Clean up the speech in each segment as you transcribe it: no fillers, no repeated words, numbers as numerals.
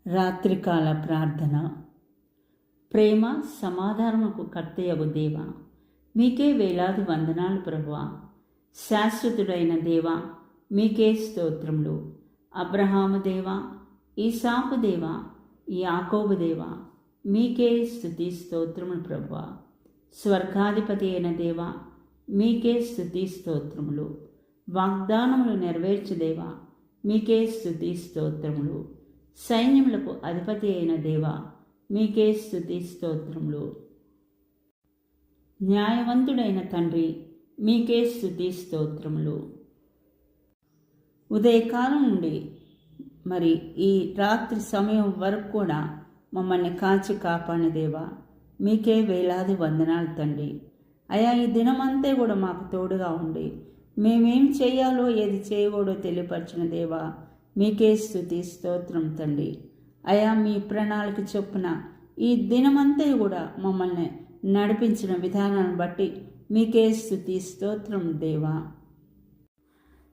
రాత్రికాల ప్రార్థన. ప్రేమ సమాధానముకు కర్తయగు దేవ, మీకే వేలాది వందనాలు ప్రభువా. శాశ్వతుడైన దేవ, మీకే స్తోత్రములు. అబ్రహాము దేవ, ఈసాకు దేవ, యాకోబు దేవ, మీకే స్తుతి స్తోత్రములు ప్రభువా. స్వర్గాధిపతి అయిన దేవ, మీకే స్తుతి స్తోత్రములు. వాగ్దానములు నెరవేర్చు దేవ, మీకే స్తుతి స్తోత్రములు. సైన్యములకు అధిపతి అయిన దేవ, మీకే స్తుతి స్తోత్రములు. న్యాయవంతుడైన తండ్రి, మీకే స్తుతి స్తోత్రములు. ఉదయకాలం నుండి మరి ఈ రాత్రి సమయం వరకు కూడా మమ్మల్ని కాచి కాపాడిన దేవా, మీకే వేలాది వందనాలు తండ్రి. అయా, ఈ దినమంతా కూడా మాకు తోడుగా ఉండి మేమేం చేయాలో ఏది చేయకూడదో తెలియపరిచిన దేవా, మీకే స్తుతి స్తోత్రం తండ్రి. అయా, మీ ప్రణాళిక చొప్పున ఈ దినమంతా కూడా మమ్మల్ని నడిపించిన విధానాన్ని బట్టి మీకే స్తుతి స్తోత్రం దేవా.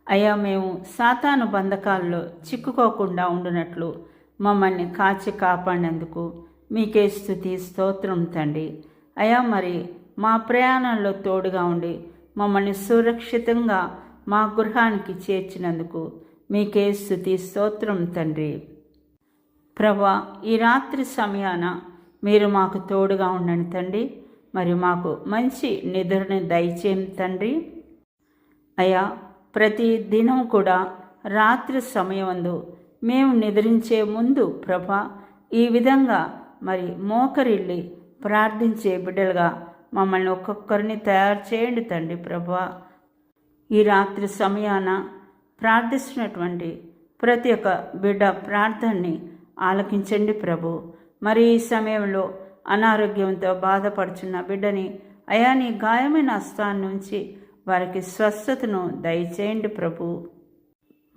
అయా, మేము సాతాను బంధకాల్లో చిక్కుకోకుండా ఉండునట్లు మమ్మల్ని కాచి కాపాడినందుకు మీకే స్తుతి స్తోత్రం తండ్రి. అయా, మరి మా ప్రయాణంలో తోడుగా ఉండి మమ్మల్ని సురక్షితంగా మా గృహానికి చేర్చినందుకు మీకే స్తుతి స్తోత్రం తండ్రి. ప్రభువా, ఈ రాత్రి సమయాన మీరు మాకు తోడుగా ఉండండి తండ్రి. మరి మాకు మంచి నిద్రని దయచేయం తండ్రి. అయ్యా, ప్రతి దినం కూడా రాత్రి సమయమందు మేము నిద్రించే ముందు ప్రభా, ఈ విధంగా మరి మోకరిల్లి ప్రార్థించే బిడ్డలుగా మమ్మల్ని ఒక్కొక్కరిని తయారు చేయండి తండ్రి. ప్రభా, ఈ రాత్రి సమయాన ప్రార్థిస్తున్నటువంటి ప్రతి ఒక్క బిడ్డ ప్రార్థనని ఆలకించండి ప్రభు. మరి ఈ సమయంలో అనారోగ్యంతో బాధపడుచున్న బిడ్డని అయా, నీ గాయమైన హస్తాన్ని నుంచి వారికి స్వస్థతను దయచేయండి ప్రభు.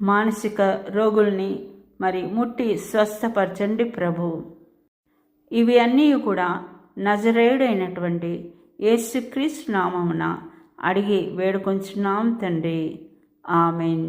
మానసిక రోగుల్ని మరి ముట్టి స్వస్థపరచండి ప్రభు. ఇవి అన్నీ కూడా నజరేయుడైనటువంటి యేసుక్రీస్తు నామమున అడిగి వేడుకొంచున్నాం తండ్రి. ఆమెన్.